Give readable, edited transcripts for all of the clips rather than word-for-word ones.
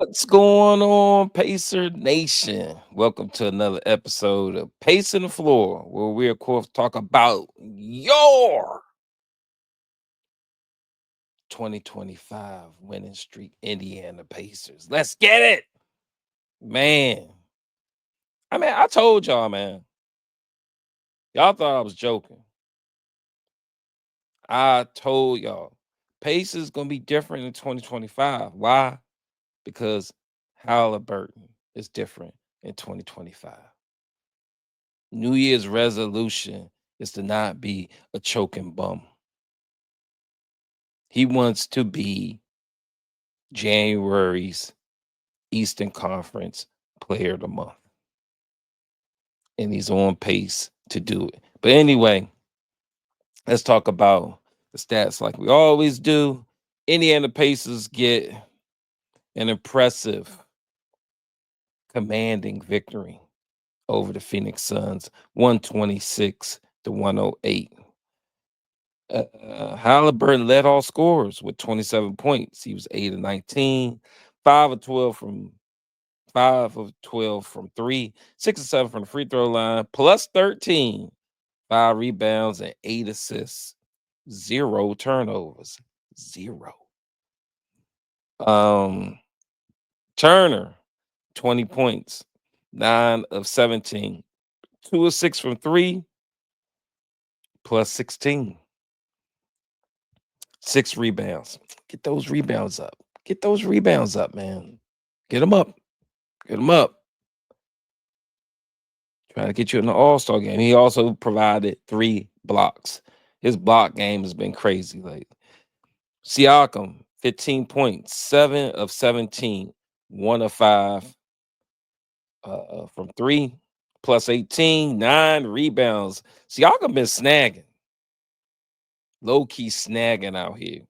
What's going on, Pacer Nation? Welcome to another episode of Pacing the Floor, where we, of course, talk about your 2025 winning streak, Indiana Pacers. Let's get it, man. I told y'all, man. Y'all thought I was joking. I told y'all, Pacers gonna be different in 2025. Why? Because Halliburton is different in 2025. New Year's resolution is to not be a choking bum. He wants to be January's Eastern Conference Player of the Month, and he's on pace to do it. But anyway, let's talk about the stats like we always do. Indiana Pacers get an impressive, commanding victory over the Phoenix Suns, 126 to 108. Halliburton led all scorers with 27 points. He was 8 of 19, 5 of 12 from 3, 6 of 7 from the free throw line, plus 13, 5 rebounds and 8 assists, 0 turnovers, 0. Um, Turner, 20 points, 9 of 17, 2 of 6 from 3, plus 16, 6 rebounds. Get those rebounds up. Get those rebounds up, man. Get them up. Get them up. Trying to get you in the All-Star game. He also provided 3 blocks. His block game has been crazy. Like Siakam, 15 points, 7 of 17, 1 of 5 from 3, plus 18, 9 rebounds. Siakam been snagging, low-key snagging out here.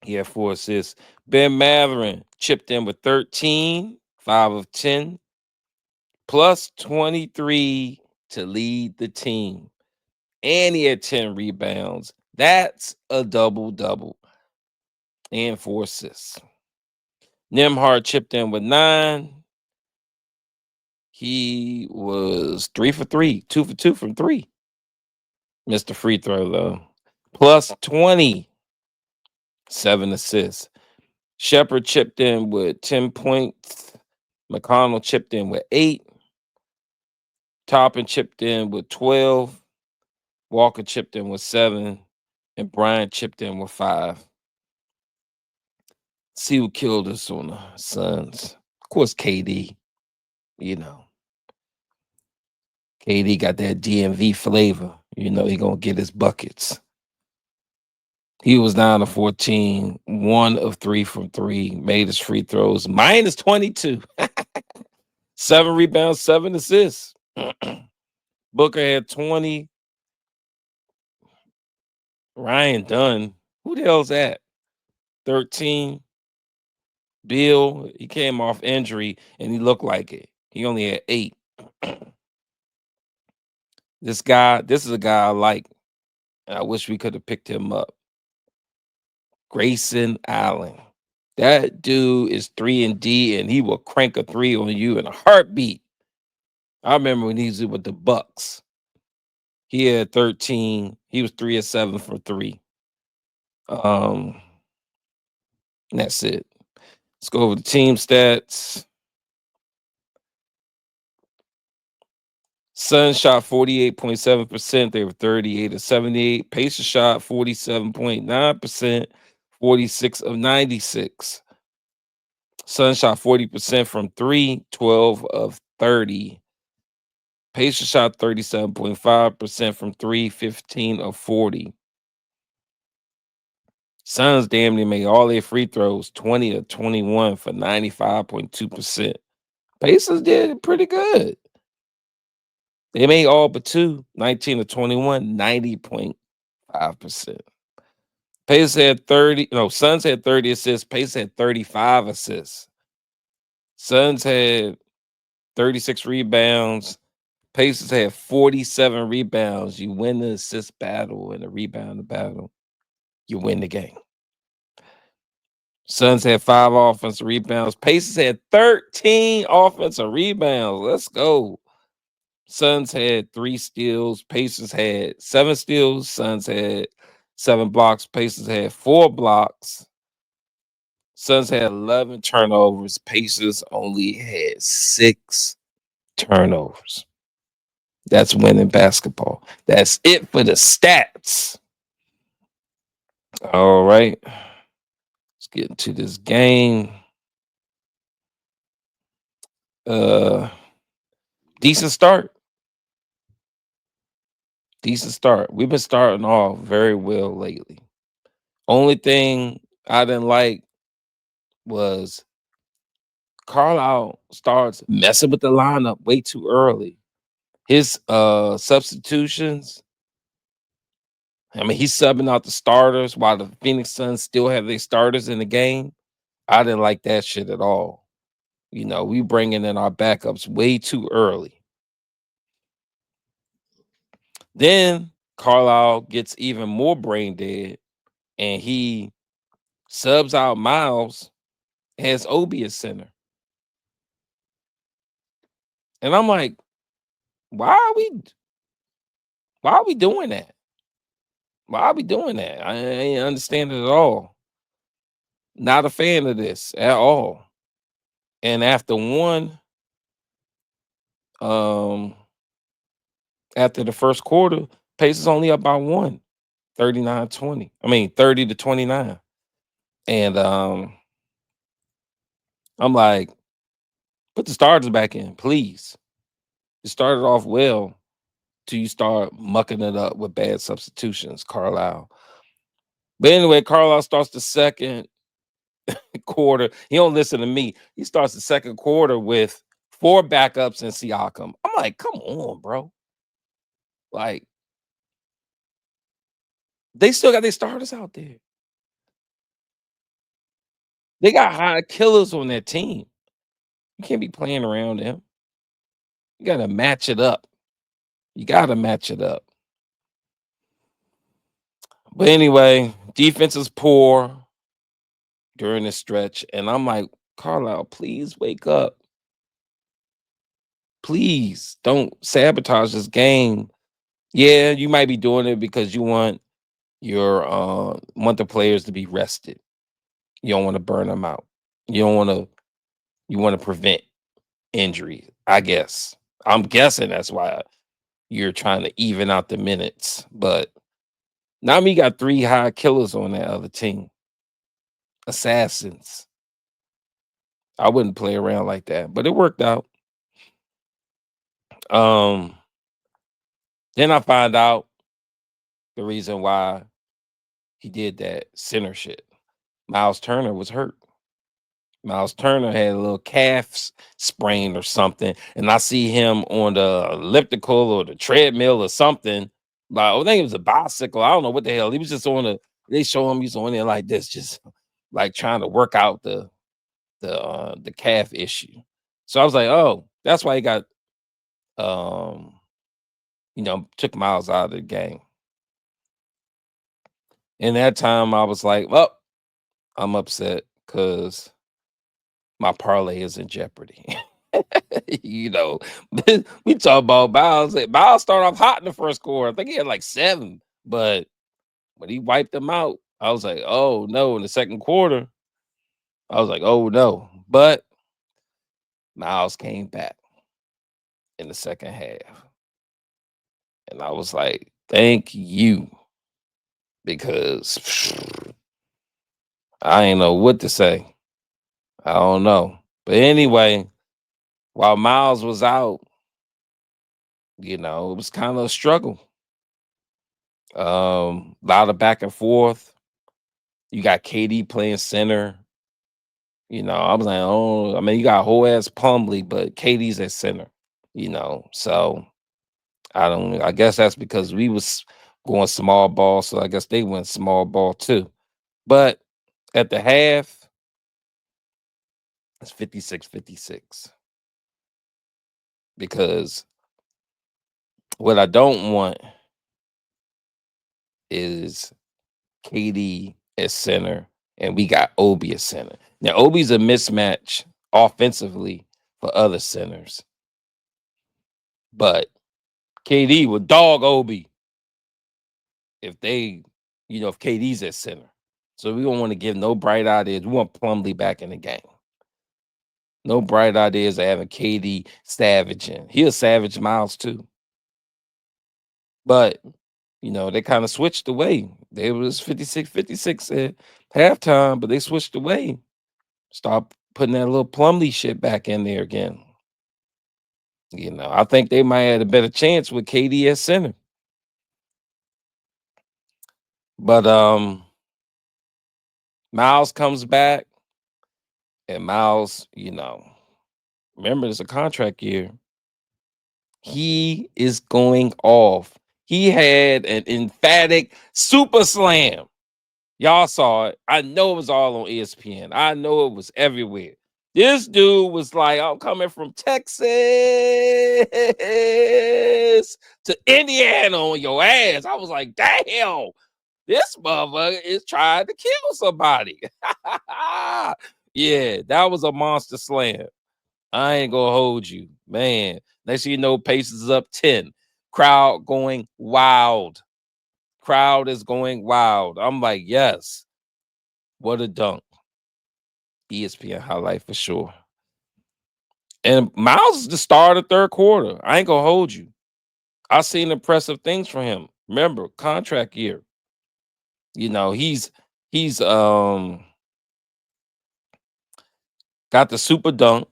He had 4 assists. Ben Matherin chipped in with 13, 5 of 10, plus 23 to lead the team. And he had 10 rebounds. That's a double-double and 4 assists. Nemhard chipped in with 9. He was 3 for 3, 2 for 2 from 3. Missed the free throw, though. Plus 20, 7 assists. Shepard chipped in with 10 points. McConnell chipped in with 8. Toppin chipped in with 12. Walker chipped in with 7. And Bryant chipped in with 5. See who killed us on the Suns. Of course, KD. You know, KD got that DMV flavor. You know, he gonna get his buckets. He was 9 of 14, 1 of 3 from 3, made his free throws, minus 22, 7 rebounds, 7 assists. Booker had 20. Ryan Dunn, who the hell's that? 13. Bill, he came off injury and he looked like it. He only had 8. This is a guy I like, and I wish we could have picked him up. Grayson Allen. That dude is 3 and D, and he will crank a 3 on you in a heartbeat. I remember when he was with the Bucks. He had 13. He was 3 of 7 for 3. Um, and that's it. Let's go over the team stats. Suns shot 48.7%. They were 38 of 78. Pacers shot 47.9%, 46 of 96. Suns shot 40% from 3, 12 of 30. Pacers shot 37.5% from 3, 15 of 40. Suns damn near made all their free throws, 20 of 21 for 95.2%. Pacers did pretty good. They made all but 2, 19 of 21, 90.5%. Pacers had 30, no, Suns had 30 assists. Pacers had 35 assists. Suns had 36 rebounds. Pacers had 47 rebounds. You win the assist battle and the rebound battle, you win the game. Suns had 5 offensive rebounds. Pacers had 13 offensive rebounds. Let's go. Suns had 3 steals. Pacers had 7 steals. Suns had 7 blocks. Pacers had 4 blocks. Suns had 11 turnovers. Pacers only had 6 turnovers. That's winning basketball. That's it for the stats. All right. Let's get into this game. Uh decent start. Decent start. We've been starting off very well lately. Only thing I didn't like was Carlisle starts messing with the lineup way too early. His substitutions, I mean, he's subbing out the starters while the Phoenix Suns still have their starters in the game. I didn't like that shit at all. We bringing in our backups way too early. Then Carlisle gets even more brain dead and he subs out Miles, has Obi as center. And I'm like, why are we doing that? Why are we doing that? I ain't understand it at all. Not a fan of this at all. And um after the first quarter, Pacers only up by 1, 39-20. I mean 30-29. And I'm like, put the starters back in, please. You started off well till you start mucking it up with bad substitutions, Carlisle. But anyway, Carlisle starts the second quarter. He don't listen to me. He starts the second quarter with 4 backups and Siakam. I'm like, come on, bro. Like, they still got their starters out there. They got high killers on their team. You can't be playing around them. You gotta match it up. You gotta match it up. But anyway, defense is poor during this stretch. And I'm like, Carlisle, please wake up. Please don't sabotage this game. Yeah, you might be doing it because you want the players to be rested. You don't want to burn them out. You don't want to you want to prevent injury, I guess. I'm guessing that's why you're trying to even out the minutes. But Nami got 3 high killers on that other team. Assassins. I wouldn't play around like that, but it worked out. Um, then I find out the reason why he did that center shit. Miles Turner was hurt. Miles Turner had a little sprain or something, and I see him on the elliptical or the treadmill or something. Like, I think it was a bicycle. I don't know what the hell. He was just on the. They show him he's on there like this, just like trying to work out the calf issue. So I was like, oh, that's why he got um took Miles out of the game. In that time, I was like, well, I'm upset because my parlay is in jeopardy. you know, we talk about Miles. Miles started off hot in the first quarter. I think he had like 7, but when he wiped them out, I was like, oh no. In the second quarter, I was like, oh no. But Miles came back in the second half. And I was like, thank you. Because I ain't know what to say. I don't know. But anyway, while Miles was out, it was kind of a struggle. A lot of back and forth. You got KD playing center. I was like, oh, I mean, you got whole ass Plumlee, but KD's at center. So I guess that's because we was going small ball, so I guess they went small ball too. But at the half, it's 56-56. Because what I don't want is KD at center and we got Obi at center. Now Obi's a mismatch offensively for other centers, but KD would dog Obi if they, if KD's at center. So we don't want to give no bright ideas. We want Plumlee back in the game. No bright ideas of having KD savaging. He'll savage Miles too. But they kind of switched away. They was 56-56 at halftime, but they switched away. Start putting that little Plumlee shit back in there again. I think they might have a better chance with KD at center. But Miles comes back, and Miles, remember it's a contract year. He is going off. He had an emphatic super slam. Y'all saw it. I know it was all on ESPN. I know it was everywhere. This dude was like, I'm coming from Texas to Indiana on your ass. I was like, damn, this motherfucker is trying to kill somebody. Yeah, that was a monster slam. I ain't gonna hold you, man. Next thing you know, Pacers is up 10. Crowd going wild. Crowd is going wild. I'm like, yes. What a dunk. ESPN highlight for sure. And Miles is the star of the third quarter. I ain't gonna hold you. I seen impressive things from him. Remember, contract year. He's got the super dunk.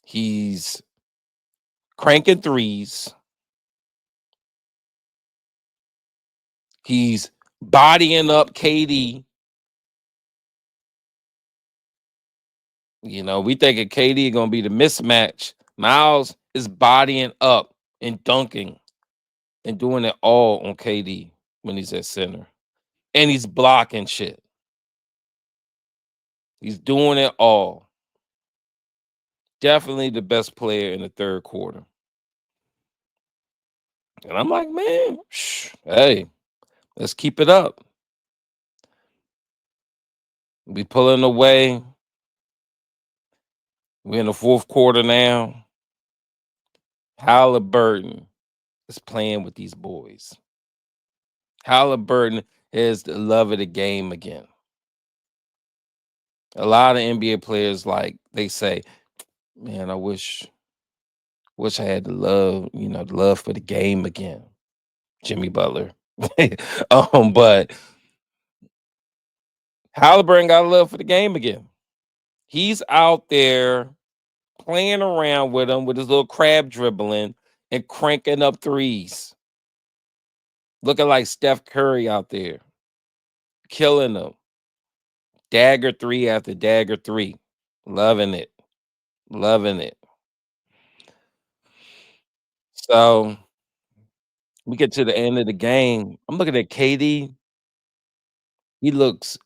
He's cranking threes. He's bodying up KD. We thinking KD gonna be the mismatch. Miles is bodying up and dunking and doing it all on KD when he's at center. And he's blocking shit. He's doing it all. Definitely the best player in the third quarter. And I'm like, man, hey, let's keep it up. We pulling away. We're in the fourth quarter now. Halliburton is playing with these boys. Halliburton is the love of the game again. A lot of NBA players, like they say, man, I wish I had the love, the love for the game again. Jimmy Butler. But Halliburton got a love for the game again. He's out there playing around with him with his little crab dribbling and cranking up threes. Looking like Steph Curry out there. Killing them. Dagger three after dagger three. Loving it. Loving it. So we get to the end of the game. I'm looking at KD. He looks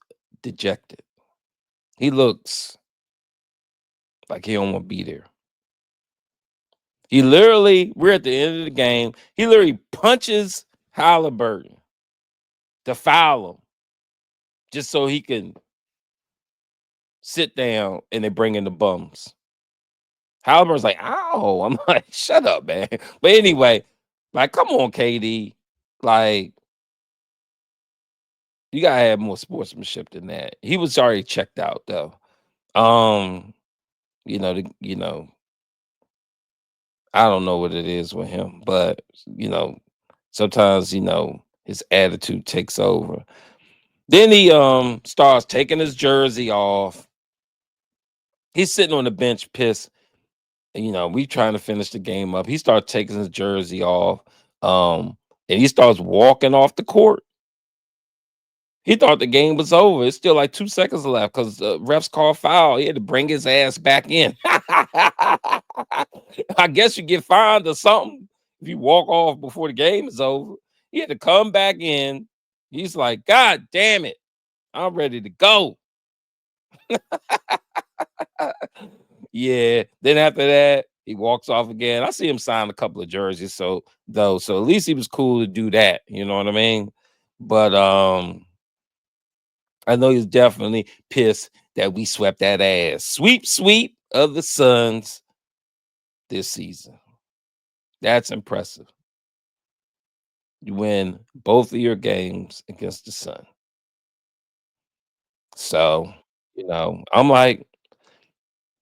dejected. He looks like he don't want to be there. We're at the end of the game. He literally punches Halliburton to foul him just so he can sit down and they bring in the bums. Halliburton's like, ow. I'm like, shut up, man. But anyway, like, come on, KD. Like, you gotta have more sportsmanship than that. He was already checked out though. Um, you know, the, you know, I don't know what it is with him, but sometimes his attitude takes over. Then he starts taking his jersey off. He's sitting on the bench pissed. We trying to finish the game up. He starts taking his jersey off. And he starts walking off the court. He thought the game was over. It's still like 2 seconds left because the refs called foul. He had to bring his ass back in. I guess you get fined or something if you walk off before the game is over. He had to come back in. He's like, God damn it. I'm ready to go. Yeah. Then after that, he walks off again. I see him sign a couple of jerseys. So at least he was cool to do that. You know what I mean? But I know he's definitely pissed that we swept that ass. Sweep of the Suns this season. That's impressive. You win both of your games against the Sun. So, I'm like,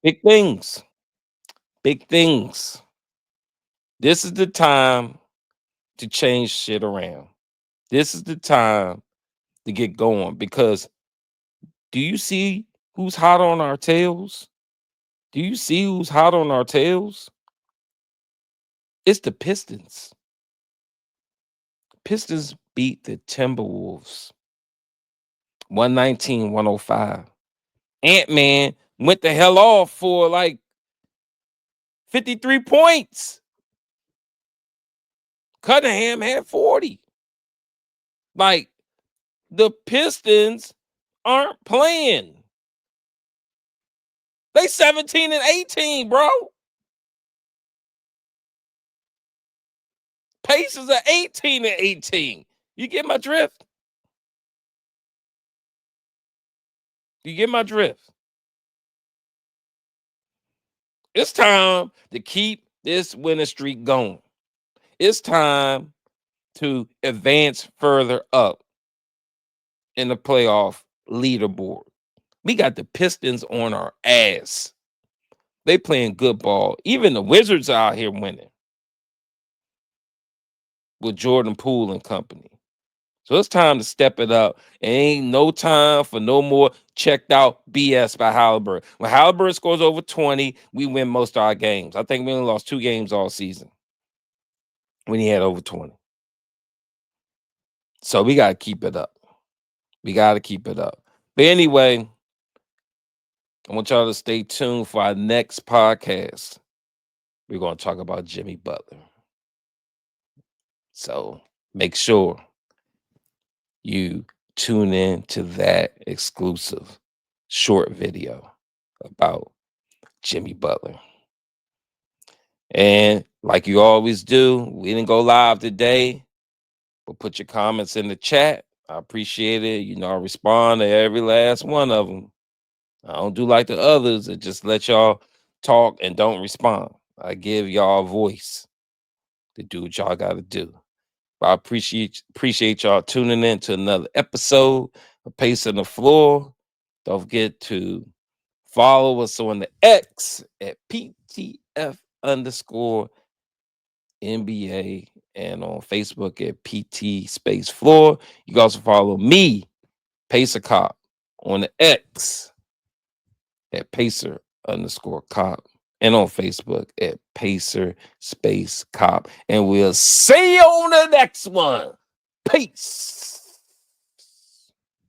big things, big things. This is the time to change shit around. This is the time to get going because do you see who's hot on our tails? Do you see who's hot on our tails? It's the Pistons. Pistons beat the Timberwolves 119-105. Ant-Man went the hell off for like 53 points. Cunningham had 40. Like, the Pistons aren't playing. They 17-18, bro. Pacers are 18-18. You get my drift? You get my drift? It's time to keep this winning streak going. It's time to advance further up in the playoff leaderboard. We got the Pistons on our ass. They playing good ball. Even the Wizards are out here winning with Jordan Poole and company. So it's time to step it up. Ain't no time for no more checked out BS by Halliburton. When Halliburton scores over 20, we win most of our games. I think we only lost 2 games all season when he had over 20. So we got to keep it up. We got to keep it up. But anyway, I want y'all to stay tuned for our next podcast. We're going to talk about Jimmy Butler. So make sure you tune in to that exclusive short video about Jimmy Butler. And like you always do, we didn't go live today, but put your comments in the chat. I appreciate it. I respond to every last one of them. I don't do like the others that just let y'all talk and don't respond. I give y'all a voice to do what y'all got to do. But I appreciate y'all tuning in to another episode of Pacing the Floor. Don't forget to follow us on the X at PTF _ NBA and on Facebook at PT Space Floor. You can also follow me, Pacer Cop, on the X at Pacer _ Cop and on Facebook at Pacer Space Cop. And we'll see you on the next one. Peace.